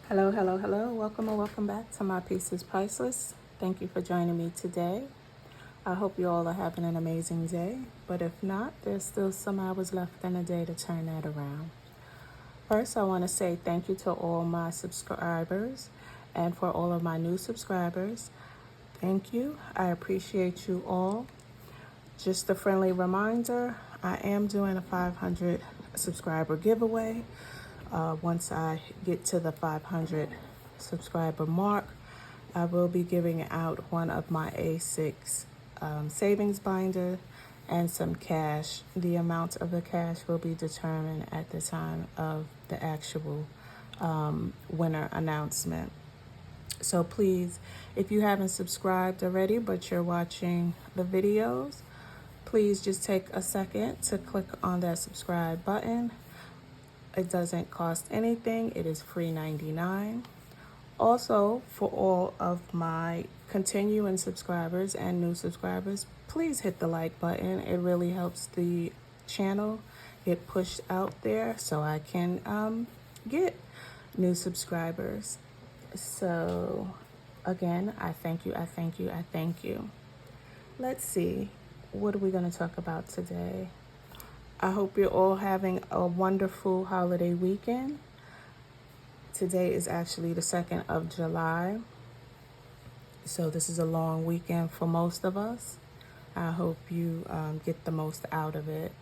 Hello, hello, hello. Welcome and welcome back to My Piece is Priceless. Thank you for joining me today. I hope you all are having an amazing day, but if not, there's still some hours left in the day to turn that around. First, I want to say thank you to all my subscribers and for all of my new subscribers. Thank you. I appreciate you all. Just a friendly reminder, I am doing a 500 subscriber giveaway. Once I get to the 500 subscriber mark, I will be giving out one of my A6 savings binder and some cash. The amount of the cash will be determined at the time of the actual winner announcement. So please, if you haven't subscribed already but you're watching the videos, please just take a second to click on that subscribe button. It doesn't cost anything. It is free 99. Also, for all of my continuing subscribers and new subscribers, please hit the like button. It really helps the channel get pushed out there so I can get new subscribers. So again, I thank you, I thank you, I thank you. Let's see, what are we going to talk about today? I hope you're all having a wonderful holiday weekend. Today is actually the 2nd of July. So this is a long weekend for most of us. I hope you get the most out of it.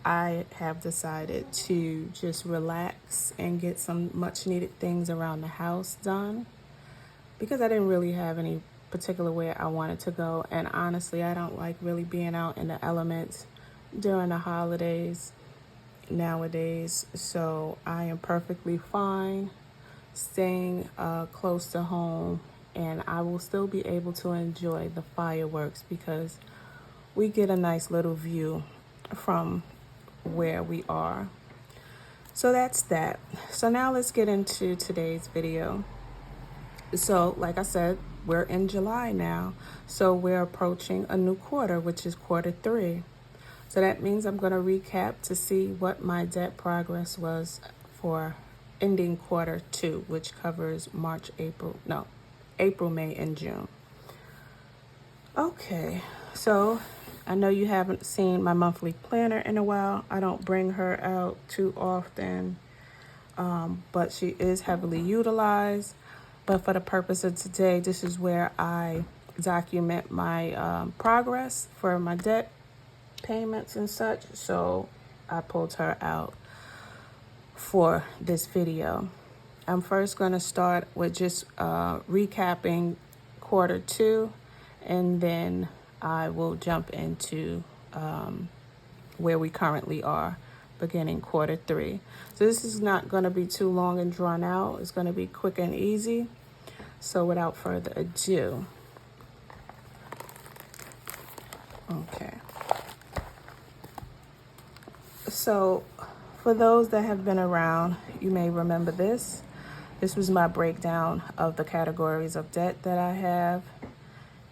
I have decided to just relax and get some much needed things around the house done because I didn't really have any particular way I wanted to go. And honestly, I don't like really being out in the elements during the holidays nowadays, so I am perfectly fine staying close to home, and I will still be able to enjoy the fireworks because we get a nice little view from where we are. So that's that. So now let's get into today's video. So like I said, we're in July now, so we're approaching a new quarter, which is quarter 3. So that means I'm going to recap to see what my debt progress was for ending quarter 2, which covers April, May, and June. Okay, so I know you haven't seen my monthly planner in a while. I don't bring her out too often, but she is heavily utilized. But for the purpose of today, this is where I document my progress for my debt payments and such, so I pulled her out for this video. I'm first going to start with just recapping quarter 2, and then I will jump into where we currently are beginning quarter 3. So this is not going to be too long and drawn out. It's going to be quick and easy. So without further ado, okay. So for those that have been around, you may remember this. This was my breakdown of the categories of debt that I have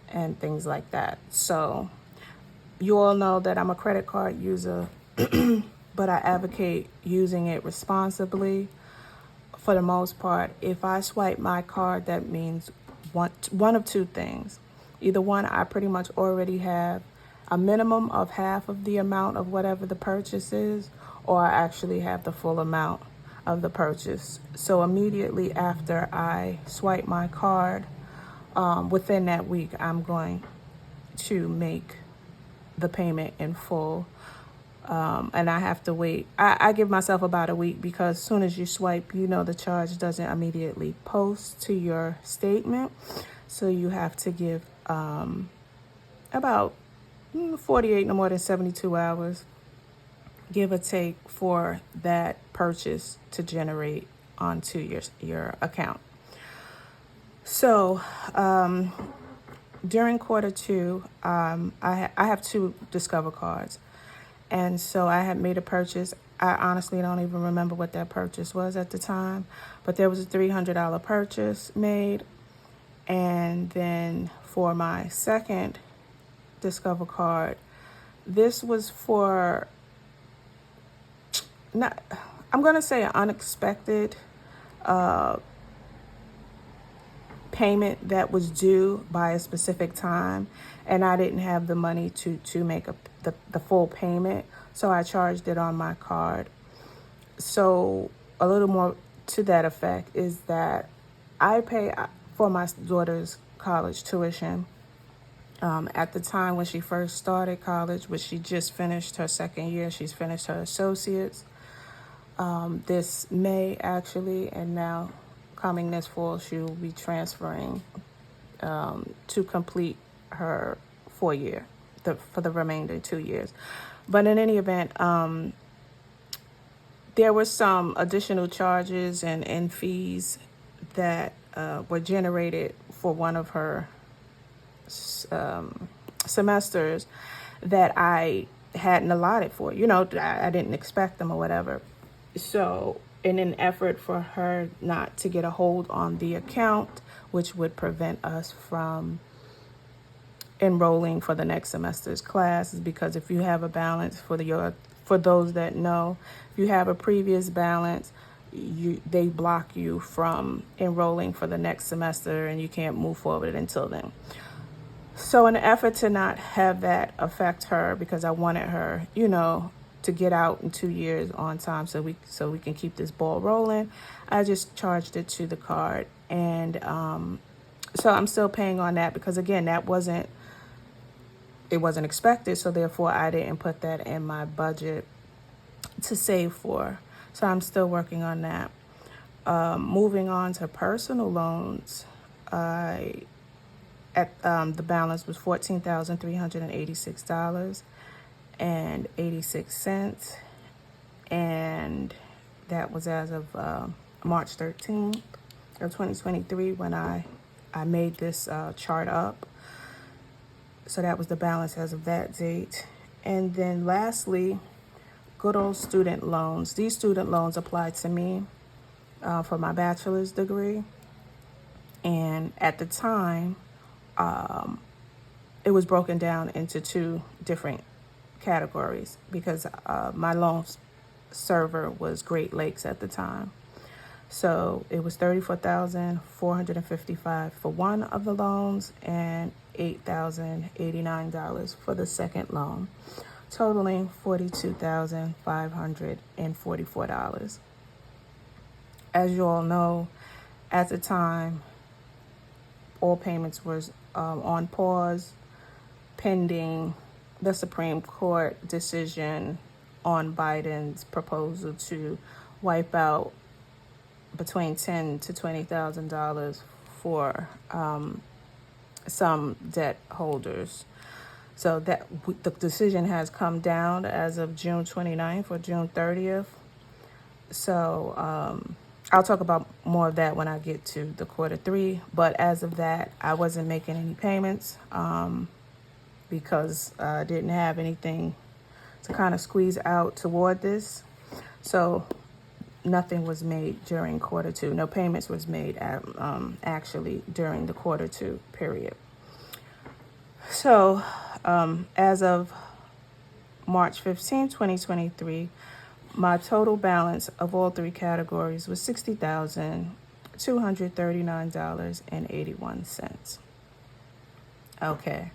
and things like that. So you all know that I'm a credit card user, but I advocate using it responsibly. For the most part, if I swipe my card, that means one of two things. Either one, I pretty much already have a minimum of half of the amount of whatever the purchase is, or I actually have the full amount of the purchase. So immediately after I swipe my card, within that week, I'm going to make the payment in full. And I have to wait. I give myself about a week because as soon as you swipe, the charge doesn't immediately post to your statement. So you have to give about 48, no more than 72 hours, give or take, for that purchase to generate onto your account. So during quarter 2, I have 2 Discover cards. And so I had made a purchase. I honestly don't even remember what that purchase was at the time, but there was a $300 purchase made. And then for my second Discover card, this was for, I'm going to say, an unexpected payment that was due by a specific time, and I didn't have the money to make the full payment, so I charged it on my card. So a little more to that effect is that I pay for my daughter's college tuition. At the time when she first started college, which she just finished her second year, she's finished her associates this May actually, and now coming this fall, she will be transferring to complete her 4 year for the remainder 2 years. But in any event, there were some additional charges and fees that were generated for one of her semesters that I hadn't allotted for. I didn't expect them or whatever. So in an effort for her not to get a hold on the account, which would prevent us from enrolling for the next semester's classes, because if you have a balance, for those that know, if you have a previous balance, they block you from enrolling for the next semester, and you can't move forward until then. So in an effort to not have that affect her, because I wanted her, to get out in 2 years on time, so we can keep this ball rolling, I just charged it to the card, and so I'm still paying on that, because again, it wasn't expected, so therefore I didn't put that in my budget to save for. So I'm still working on that. Moving on to personal loans, the balance was $14,386.86, and that was as of March 13th of 2023 when I made this chart up. So that was the balance as of that date. And then lastly, good old student loans. These student loans applied to me for my bachelor's degree. And at the time, it was broken down into 2 different categories, because my loan server was Great Lakes at the time. So it was $34,455 for one of the loans and $8,089 for the second loan, totaling $42,544. As you all know, at the time, all payments were on pause, pending the Supreme Court decision on Biden's proposal to wipe out between $10,000 to $20,000 for some debt holders. So that the decision has come down as of June 29th or June 30th. So I'll talk about more of that when I get to the Q3. But as of that, I wasn't making any payments because I didn't have anything to kind of squeeze out toward this. So nothing was made during Q2. No payments was made actually during the Q2 period. So as of March 15, 2023, my total balance of all 3 categories was $60,239.81. Okay.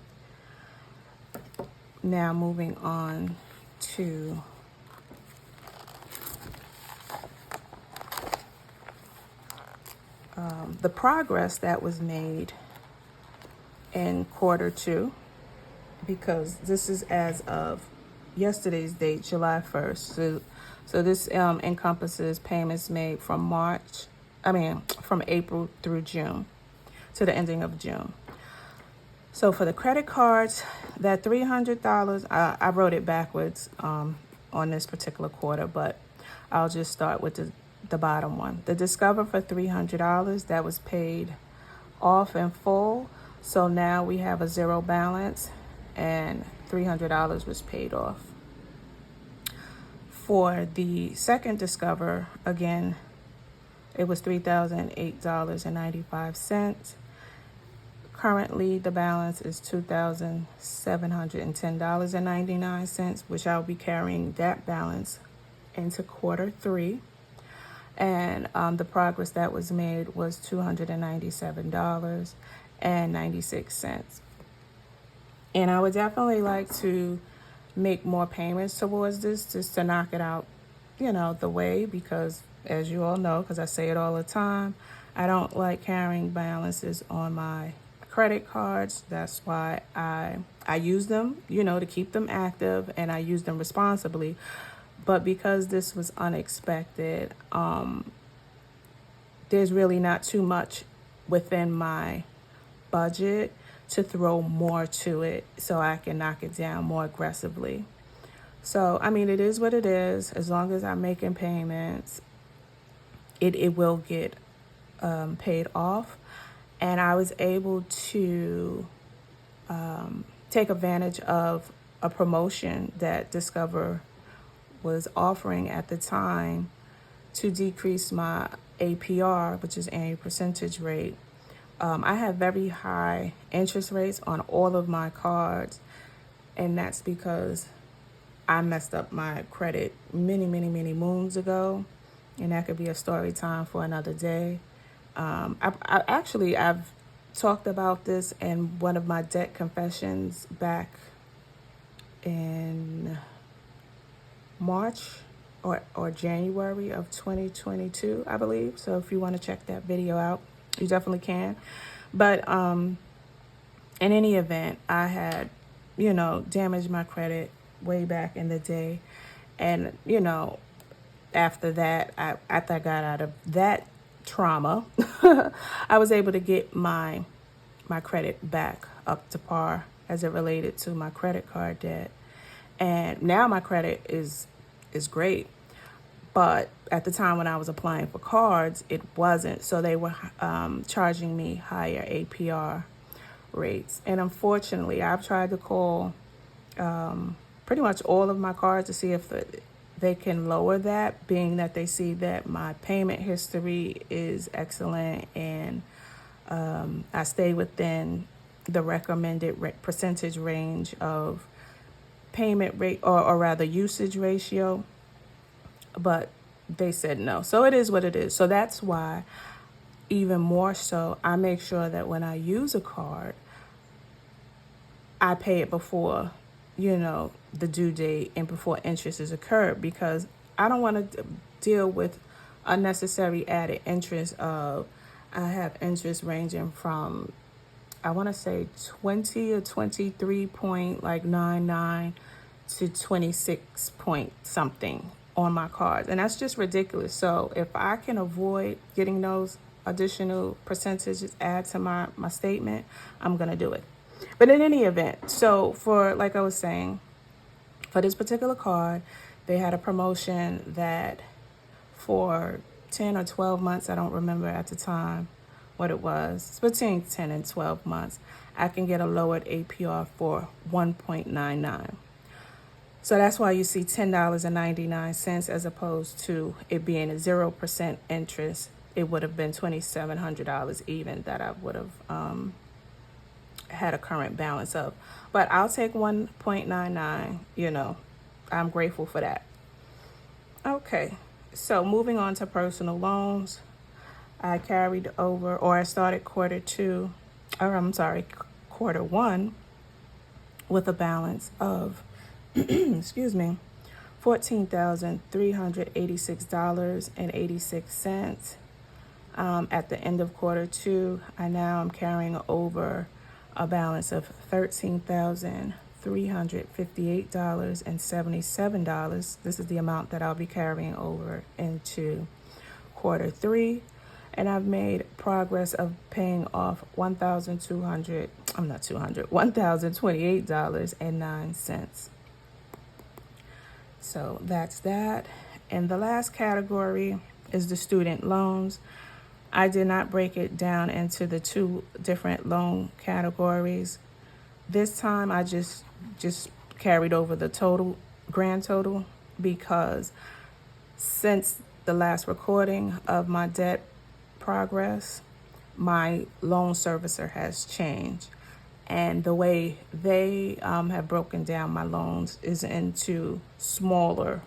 Now moving on to the progress that was made in Q2, because this is as of yesterday's date, July 1st. So this encompasses payments made from April through June to the ending of June. So for the credit cards, that $300, I wrote it backwards on this particular quarter, but I'll just start with the bottom one. The Discover for $300, that was paid off in full. So now we have a zero balance and $300 was paid off. For the second Discover, again, it was $3,008.95. Currently, the balance is $2,710.99, which I'll be carrying that balance into Q3. And the progress that was made was $297.96. And I would definitely like to make more payments towards this just to knock it out, the way, because as you all know, because I say it all the time, I don't like carrying balances on my credit cards. That's why I use them, to keep them active, and I use them responsibly. But because this was unexpected, there's really not too much within my budget to throw more to it so I can knock it down more aggressively. So, I mean, it is what it is. As long as I'm making payments, it will get paid off. And I was able to take advantage of a promotion that Discover was offering at the time to decrease my APR, which is annual percentage rate. I have very high interest rates on all of my cards, and that's because I messed up my credit many, many, many moons ago, and that could be a story time for another day. I've talked about this in one of my debt confessions back in March or January of 2022, I believe. So if you want to check that video out, you definitely can. But in any event, I had, damaged my credit way back in the day. And, after that, after I got out of that trauma, I was able to get my credit back up to par as it related to my credit card debt. And now my credit is great. But at the time when I was applying for cards, it wasn't. So they were charging me higher APR rates. And unfortunately, I've tried to call pretty much all of my cards to see if they can lower that, being that they see that my payment history is excellent and I stay within the recommended percentage range of payment rate, or rather usage ratio. But they said no. So it is what it is. So that's why, even more so, I make sure that when I use a card, I pay it before, the due date and before interest is occurred, because I don't want to deal with unnecessary added interest of, I have interest ranging from, I want to say 20 or 23.99 to 26 point something on my cards. And that's just ridiculous. So if I can avoid getting those additional percentages add to my statement, I'm going to do it. But in any event, so for, like I was saying, for this particular card, they had a promotion that for 10 or 12 months, I don't remember at the time what it was, it's between 10 and 12 months, I can get a lowered APR for 1.99. So that's why you see $10.99 as opposed to it being a 0% interest. It would have been $2,700 even that I would have had a current balance of. But I'll take 1.99, I'm grateful for that. Okay, so moving on to personal loans. I carried over, or I started quarter one with a balance of $14,386.86. At the end of quarter two, I now am carrying over a balance of $13,358.77. This is the amount that I'll be carrying over into quarter three. And I've made progress of paying off $1,028.09. So that's that. And the last category is the student loans. I did not break it down into the two different loan categories. This time I just carried over the grand total, because since the last recording of my debt progress, my loan servicer has changed. And the way they have broken down my loans is into smaller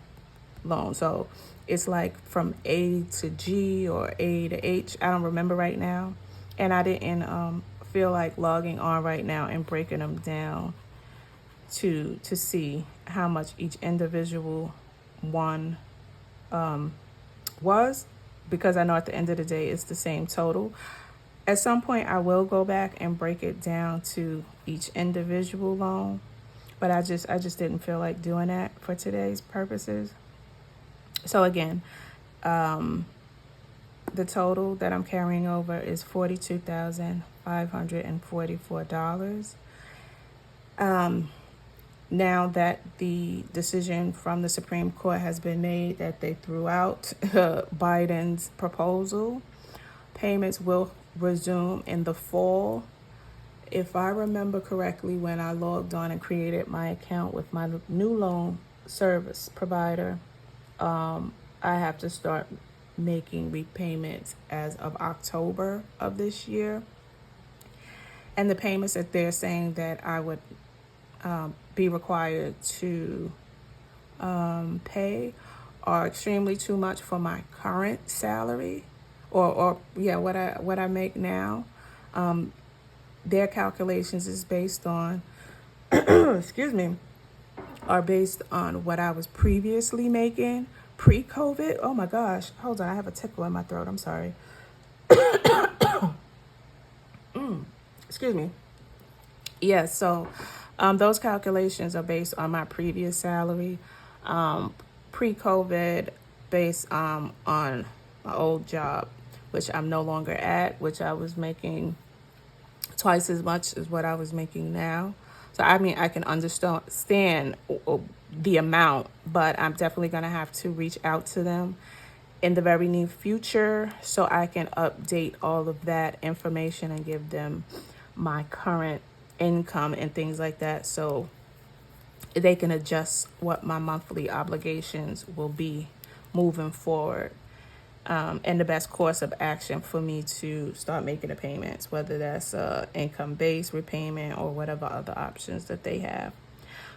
loan. So it's like from A to G or A to H. I don't remember right now. And I didn't feel like logging on right now and breaking them down to see how much each individual one was, because I know at the end of the day it's the same total. At some point I will go back and break it down to each individual loan, but I just didn't feel like doing that for today's purposes. So again, the total that I'm carrying over is $42,544. Now that the decision from the Supreme Court has been made that they threw out Biden's proposal, payments will resume in the fall. If I remember correctly, when I logged on and created my account with my new loan service provider, I have to start making repayments as of October of this year. And the payments that they're saying that I would be required to pay are extremely too much for my current salary, or what I make now. Their calculations is based on excuse me, are based on what I was previously making pre-COVID. Oh my gosh, hold on, I have a tickle in my throat. I'm sorry. Excuse me. Yeah, so those calculations are based on my previous salary, pre-COVID, based on my old job, which I'm no longer at, which I was making twice as much as what I was making now. So I mean, I can understand the amount, but I'm definitely going to have to reach out to them in the very near future so I can update all of that information and give them my current income and things like that, so they can adjust what my monthly obligations will be moving forward, and the best course of action for me to start making the payments, whether that's income-based repayment or whatever other options that they have.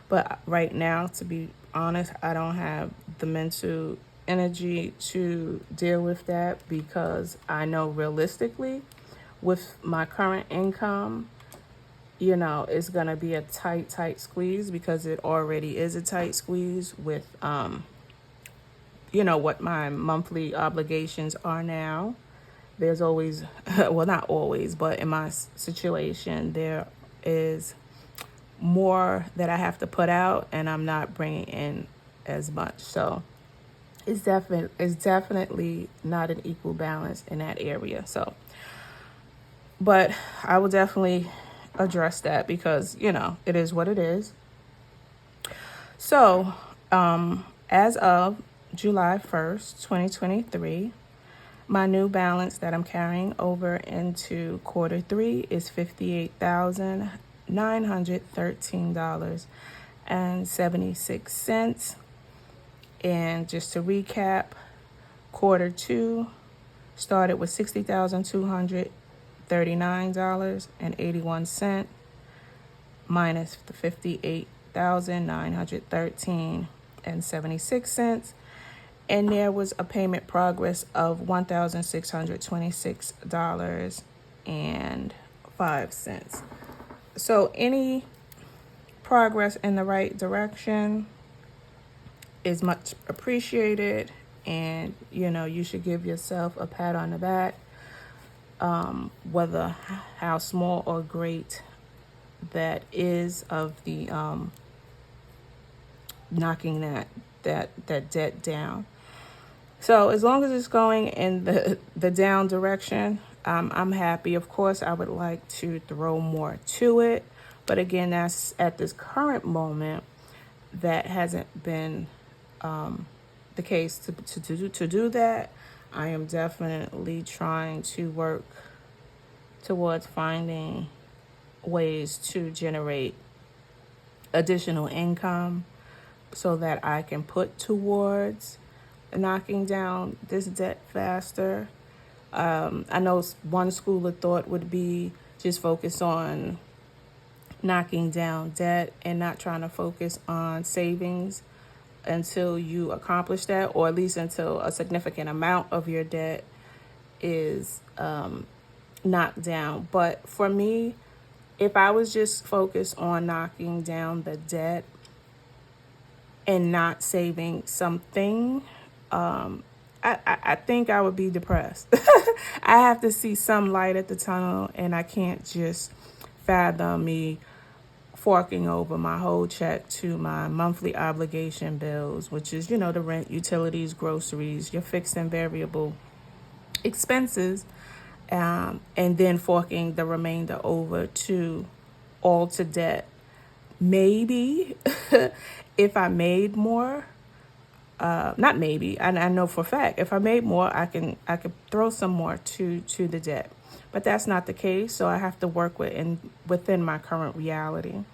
But right now, to be honest, I don't have the mental energy to deal with that, because I know realistically with my current income, it's going to be a tight squeeze, because it already is a tight squeeze with, what my monthly obligations are now. There's always, well, not always, but in my situation, there is more that I have to put out, and I'm not bringing in as much. So it's definitely not an equal balance in that area. So, but I will definitely address that, because it is what it is. So as of July 1st 2023, my new balance that I'm carrying over into quarter 3 is $58,913.76. And just to recap, quarter 2 started with $60,239.81 minus the $58,913.76, and there was a payment progress of $1,626.05. So any progress in the right direction is much appreciated, and you should give yourself a pat on the back, whether how small or great that is, of the knocking that debt down. So as long as it's going in the down direction, I'm happy. Of course, I would like to throw more to it, but again, that's at this current moment, that hasn't been the case to do that. I am definitely trying to work towards finding ways to generate additional income so that I can put towards knocking down this debt faster. I know one school of thought would be just focus on knocking down debt and not trying to focus on savings. until you accomplish that, or at least until a significant amount of your debt is knocked down. But for me, if I was just focused on knocking down the debt and not saving something, I think I would be depressed. I have to see some light at the tunnel, and I can't just fathom me forking over my whole check to my monthly obligation bills, which is, the rent, utilities, groceries, your fixed and variable expenses, and then forking the remainder over to debt. Maybe if I made more, not maybe, I know for a fact, if I made more, I could throw some more to the debt. But that's not the case, so I have to work within my current reality.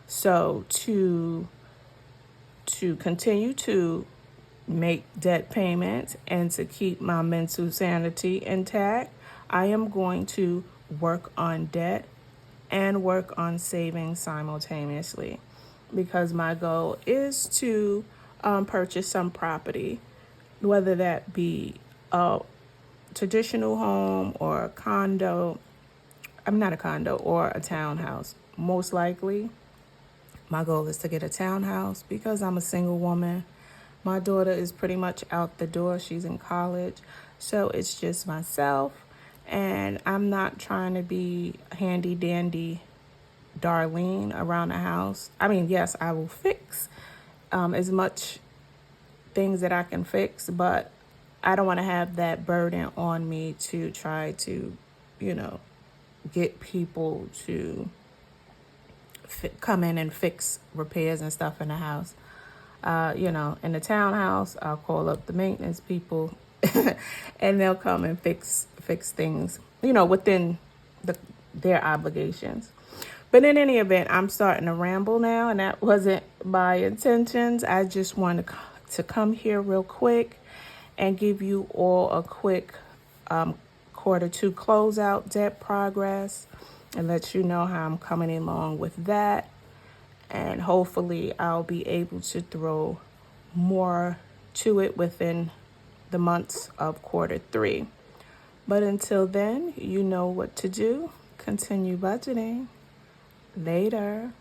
So to continue to make debt payments and to keep my mental sanity intact, I am going to work on debt and work on saving simultaneously, because my goal is to purchase some property, whether that be a traditional home or a condo. I'm not a condo, or a townhouse. Most likely, my goal is to get a townhouse because I'm a single woman. My daughter is pretty much out the door. She's in college. So it's just myself. And I'm not trying to be handy dandy Darlene around the house. I mean, yes, I will fix as much things that I can fix, but I don't want to have that burden on me to try to, get people to come in and fix repairs and stuff in the house. In the townhouse, I'll call up the maintenance people and they'll come and fix things, within their obligations. But in any event, I'm starting to ramble now, and that wasn't my intentions. I just wanted to come here real quick and give you all a quick quarter two closeout debt progress and let you know how I'm coming along with that. And hopefully I'll be able to throw more to it within the months of quarter three. But until then, you know what to do. Continue budgeting. Later.